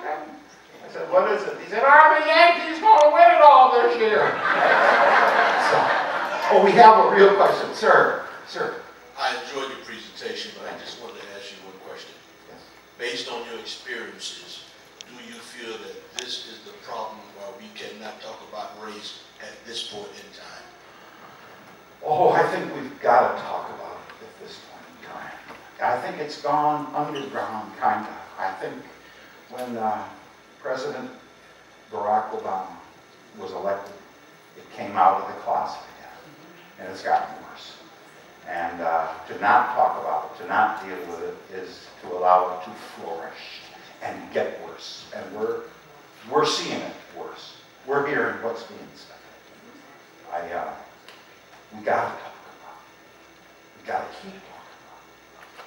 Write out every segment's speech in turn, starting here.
I said, what is it? He said, are the Yankees going to win it all this year? So, we have a real question. Sir. I enjoyed your presentation, but I just wanted to ask you one question. Yes. Based on your experiences, do you feel that this is the problem why we cannot talk about race at this point in time? Oh, I think we've got to talk about it at this point in time. I think it's gone underground, kind of. I think when President Barack Obama was elected, it came out of the closet again, and it's gotten worse. And to not talk about it, to not deal with it, is to allow it to flourish and get worse. And we're seeing it worse. We're hearing what's being said. We got to talk about it. We got to keep talking about it.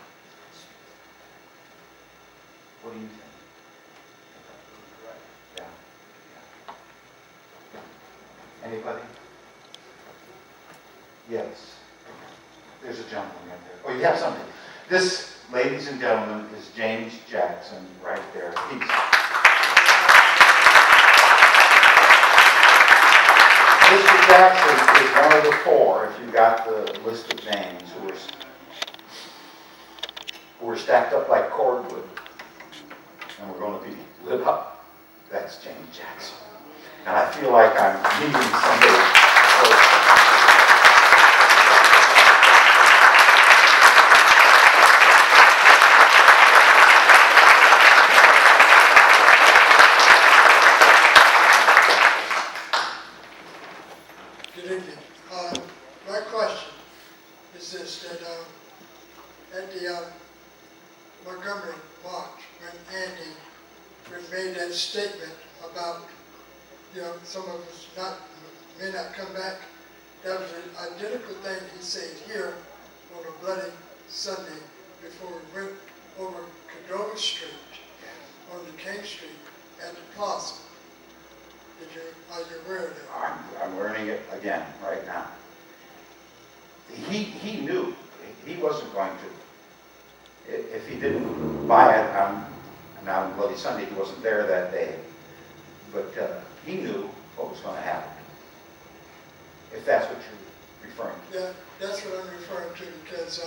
What do you think? Yeah. Anybody? Yes. There's a gentleman right there. Oh, you have something. This, ladies and gentlemen, is James Jackson right there. Mr. Jackson is one of the four, if you got the list of names, who were stacked up like cordwood, and we're going to be lit up. That's James Jackson. And I feel like I'm meeting somebody. My question is this, that at the Montgomery March, when Andy made that statement about, some of us may not come back, that was an identical thing he said here on a bloody Sunday before we went over Cordova Street, on the King Street, at the plaza. Are you aware of that? I'm learning it again right now. He knew he wasn't going to. If he didn't buy it on Bloody Sunday, he wasn't there that day. But he knew what was going to happen. If that's what you're referring to. Yeah, that's what I'm referring to, because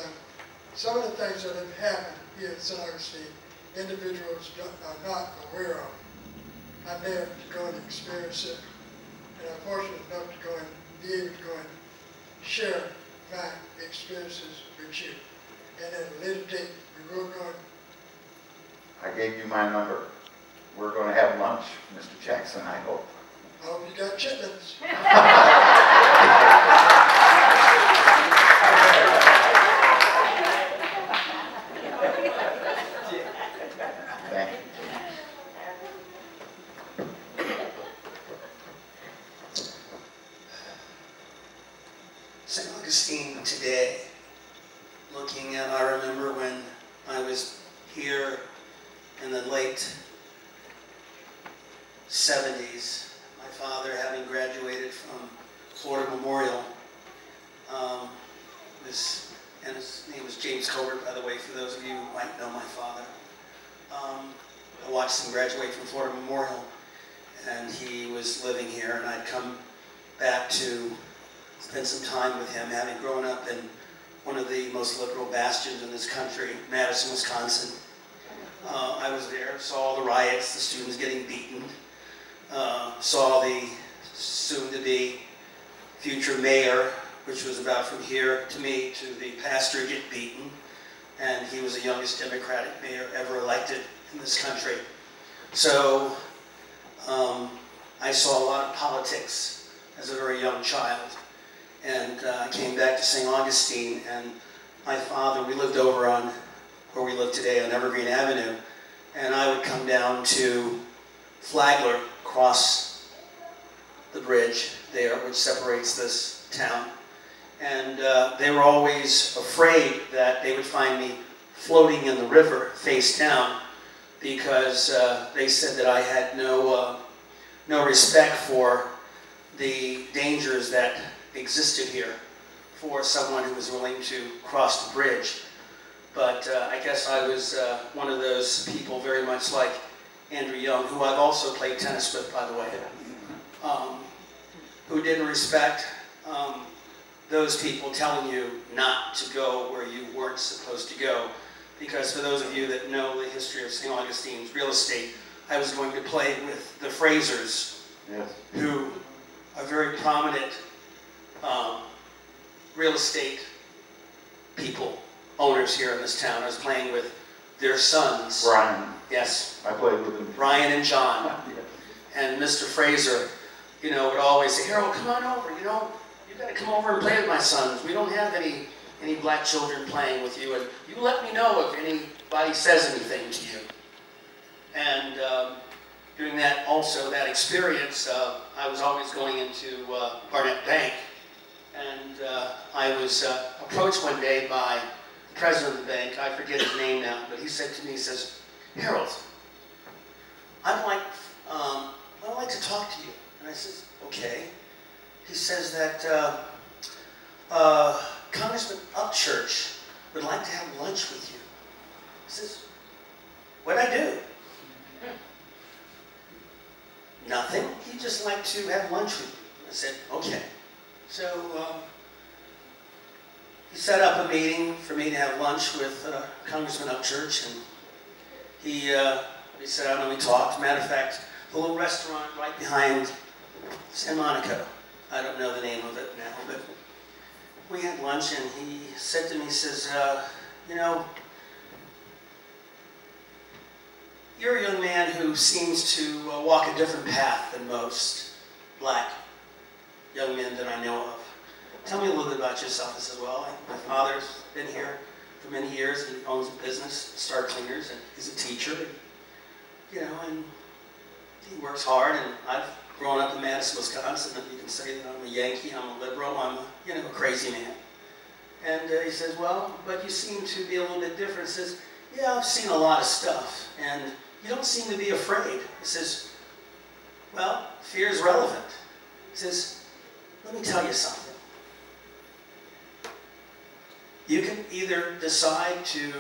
some of the things that have happened here in St. Augustine, individuals are not aware of. I'm there to go and experience it, and I'm fortunate enough to go and be able to go and share my experiences with you. And at a later date, we will go. I gave you my number. We're going to have lunch, Mr. Jackson, I hope. I hope you got chitlins. Thank you. St. Augustine today, I remember when I was here in the late 70s, my father, having graduated from Florida Memorial, and his name was James Colbert, by the way, for those of you who might know my father. I watched him graduate from Florida Memorial, and he was living here, and I'd come back to spend some time with him, having grown up in one of the most liberal bastions in this country, Madison, Wisconsin. I was there, saw the riots, the students getting beaten, saw the soon-to-be future mayor, which was about from here to me to the pastor, get beaten, and he was the youngest Democratic mayor ever elected in this country. So I saw a lot of politics as a very young child. And I came back to St. Augustine, and my father, we lived over on where we live today on Evergreen Avenue, and I would come down to Flagler, cross the bridge there, which separates this town, and they were always afraid that they would find me floating in the river face down, because they said that I had no respect for the dangers that existed here for someone who was willing to cross the bridge. But I guess I was one of those people, very much like Andrew Young, who I've also played tennis with, by the way, who didn't respect those people telling you not to go where you weren't supposed to go. Because for those of you that know the history of St. Augustine's real estate, I was going to play with the Frasers, Yes. who are very prominent real estate people, owners here in this town. I was playing with their sons. Brian, Yes, I played with him. Ryan and John. Yes. And Mr. Fraser, you know, would always say, Harold, come on over, you know, you got to come over and play with my sons. We don't have any black children playing with you, and you let me know if anybody says anything to you. And during that experience, I was always going into Barnett Bank, and I was approached one day by the president of the bank. I forget his name now, but he said to me, he says, Harold, I'd like to talk to you. And I says, okay. He says that Congressman Upchurch would like to have lunch with you. He says, what'd I do? Nothing. He'd just like to have lunch with you. I said, okay. So he set up a meeting for me to have lunch with Congressman Upchurch, and we sat down and we talked. Matter of fact, the little restaurant right behind San Monaco. I don't know the name of it now, but we had lunch, and he said to me, he says, you know, you're a young man who seems to walk a different path than most black young men that I know of. Tell me a little bit about yourself. I said, well, my father's been here for many years, and he owns a business, Star Cleaners, and he's a teacher, and, you know, and he works hard, and I've grown up in Madison, Wisconsin, and you can say that I'm a Yankee, I'm a liberal, I'm a crazy man. And he says, well, but you seem to be a little bit different. He says, yeah, I've seen a lot of stuff, and you don't seem to be afraid. He says, well, fear is relevant. He says, let me tell you something. You can either decide to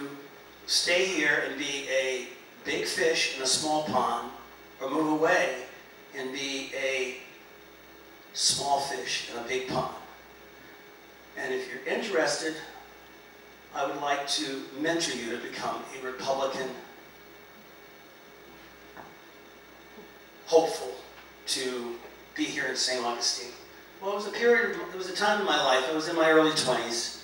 stay here and be a big fish in a small pond, or move away and be a small fish in a big pond. And if you're interested, I would like to mentor you to become a Republican hopeful to be here in St. Augustine. Well, it was a time in my life, I was in my early 20s.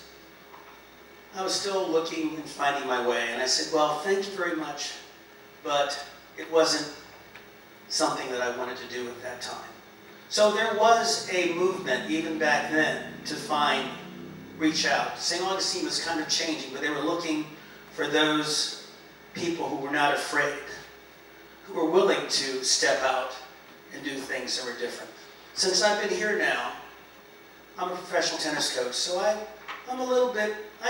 I was still looking and finding my way, and I said, well, thank you very much, but it wasn't something that I wanted to do at that time. So there was a movement, even back then, to reach out. St. Augustine was kind of changing, but they were looking for those people who were not afraid, who were willing to step out and do things that were different. Since I've been here now, I'm a professional tennis coach, so I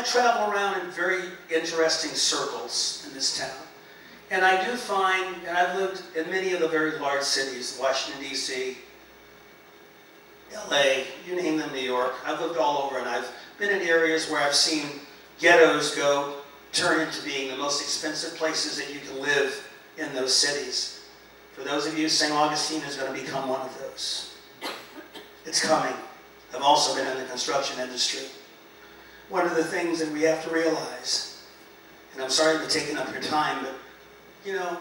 travel around in very interesting circles in this town. And I do find, and I've lived in many of the very large cities, Washington, D.C., LA, you name them, New York. I've lived all over, and I've been in areas where I've seen ghettos turn into being the most expensive places that you can live in those cities. For those of you, St. Augustine is going to become one of those. It's coming. I've also been in the construction industry. One of the things that we have to realize, and I'm sorry for taking up your time, but you know,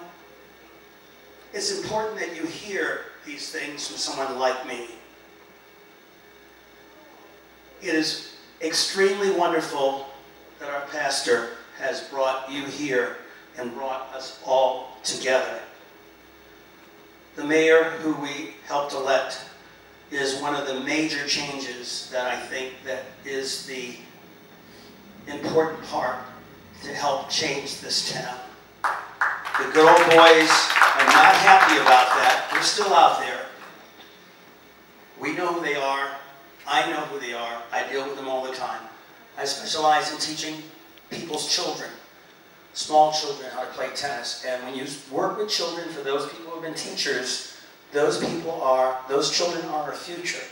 it's important that you hear these things from someone like me. It is extremely wonderful that our pastor has brought you here and brought us all together. The mayor who we helped elect is one of the major changes that I think that is the important part to help change this town. The good old boys are not happy about that. They're still out there. We know who they are. I know who they are. I deal with them all the time. I specialize in teaching people's children, small children, how to play tennis. And when you work with children, for those people who have been teachers, those children are our future.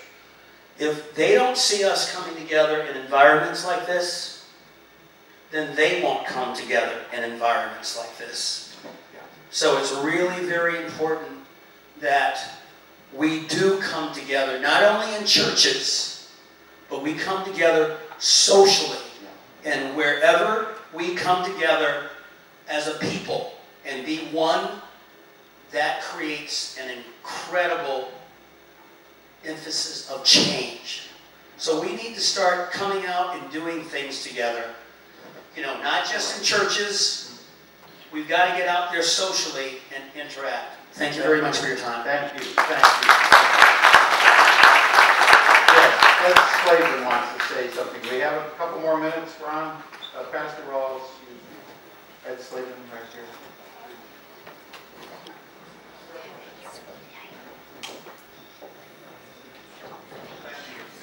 If they don't see us coming together in environments like this, then they won't come together in environments like this. So it's really very important that we do come together, not only in churches, but we come together socially. And wherever we come together as a people and be one, that creates an incredible emphasis of change. So we need to start coming out and doing things together. You know, not just in churches. We've got to get out there socially and interact. Thank you very much for your time. Thank you. Thank you. Yes, Ed Slavin wants to say something. We have a couple more minutes, Ron. Pastor Rawls, Ed Slavin right here.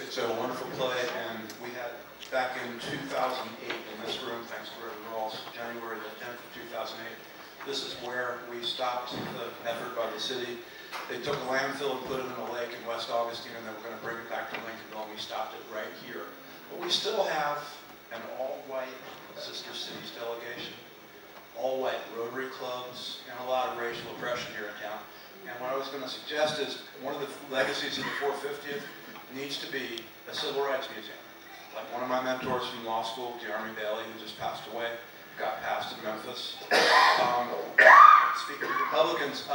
It's a wonderful play, and we had back in 2008 in this room, thanks to Reverend Rawls, January the 10th of 2008. This is where we stopped the effort by the city. They took a landfill and put it in a lake in West Augustine, and they were going to bring it back to Lincolnville, and we stopped it right here. But we still have an all-white Sister Cities delegation, all-white Rotary clubs, and a lot of racial oppression here in town. And what I was going to suggest is one of the legacies of the 450th needs to be a civil rights museum. Like one of my mentors from law school, Jeremy Bailey, who just passed away, got passed in Memphis. Speaking of Republicans,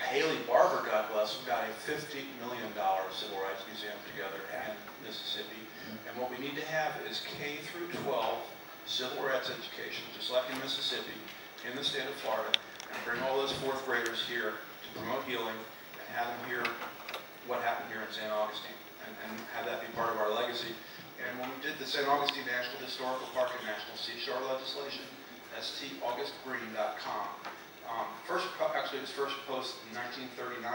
Haley Barber, God bless him, got a $50 million civil rights museum together in Mississippi. And what we need to have is K through 12 civil rights education, just like in Mississippi, in the state of Florida, and bring all those fourth graders here to promote healing and have them hear what happened here in St. Augustine, and have that be part of our legacy. And when we did the St. Augustine National Historical Park and National Seashore legislation, staugustgreen.com. Actually, it was first posted in 1939,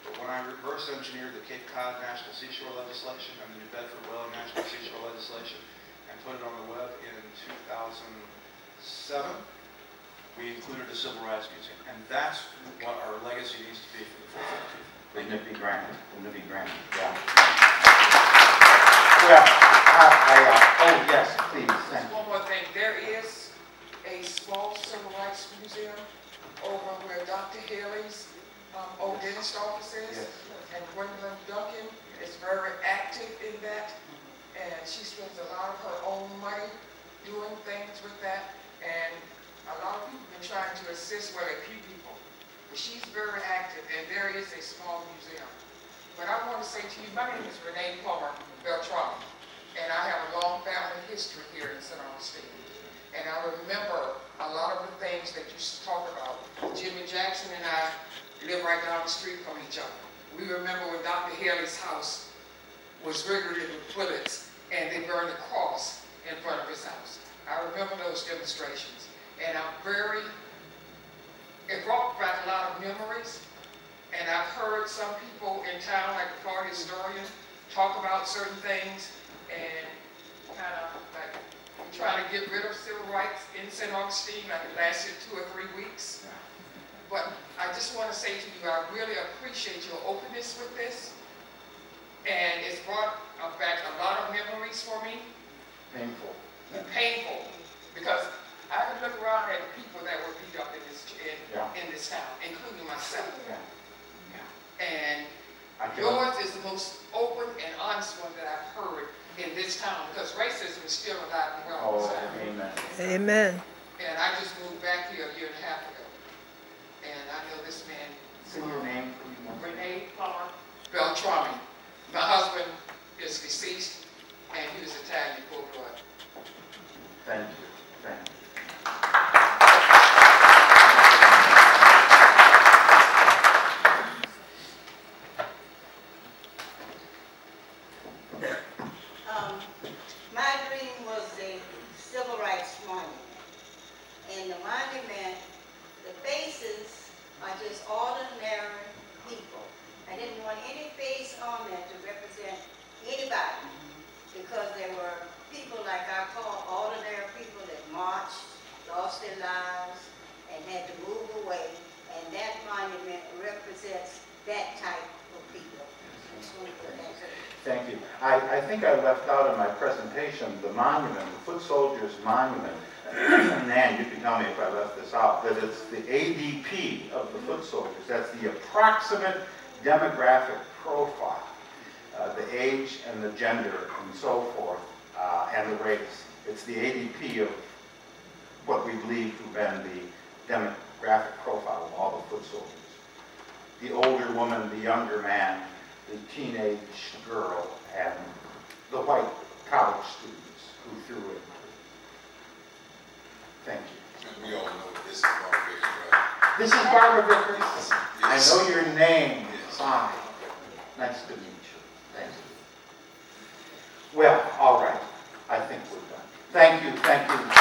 but when I reverse engineered the Cape Cod National Seashore legislation and the New Bedford Whaling National Seashore legislation and put it on the web in 2007, we included a civil rights museum. And that's what our legacy needs to be for the 450th. Wouldn't it be grand? Wouldn't it be grand? Yeah. Well, oh yes, please. Thank you. One more thing, there is a small civil rights museum over where Dr. Haley's old dentist office is, Yes. and Gwendolyn Duncan is very active in that, and she spends a lot of her own money doing things with that, and a lot of people have been trying to assist, well, a few people, but she's very active, and there is a small museum. But I want to say to you, my name is Renee Plummer Beltrami, and I have a long family history here in St. Augustine. And I remember a lot of the things that you talk about. Jimmy Jackson and I live right down the street from each other. We remember when Dr. Haley's house was rigged with bullets and they burned a cross in front of his house. I remember those demonstrations. And it brought back a lot of memories. And I've heard some people in town, like the party historian, talk about certain things and kind of like trying to get rid of civil rights in St. Augustine, like it lasted 2 or 3 weeks. But I just want to say to you, I really appreciate your openness with this. And it's brought back a lot of memories for me. Painful. Painful. Because I can look around at people that were beat up in this town, including myself. Yeah. And I can- yours is the most open and honest one that I've heard in this town, because racism is still alive and well. Oh, So, amen. Amen. and I just moved back here a year and a half ago. And I know this man, Say your name, please. Renee Plummer Beltrami. My husband is deceased, and he was Italian full blood. Thank you. Thank you. My dream was a civil rights monument. And the monument, the faces are just ordinary people. I didn't want any face on there to represent anybody, because there were people like I call ordinary people that marched, lost their lives, and had to move away. And that monument represents that type of people. I just want to put that there. Thank you. I think I left out in my presentation the monument, the Foot Soldiers Monument. Nan, you can tell me if I left this out, that it's the ADP of the foot soldiers. That's the approximate demographic profile, the age and the gender and so forth, and the race. It's the ADP of what we believe to have been the demographic profile of all the foot soldiers. The older woman, the younger man, the teenage girl, and the white college students who threw in. Thank you. And we all know this is Barbara Vickers, right? This is Barbara Vickers. I Yes. know your name. Yes. Hi. Nice to meet you. Thank you. Well, all right. I think we're done. Thank you. Thank you.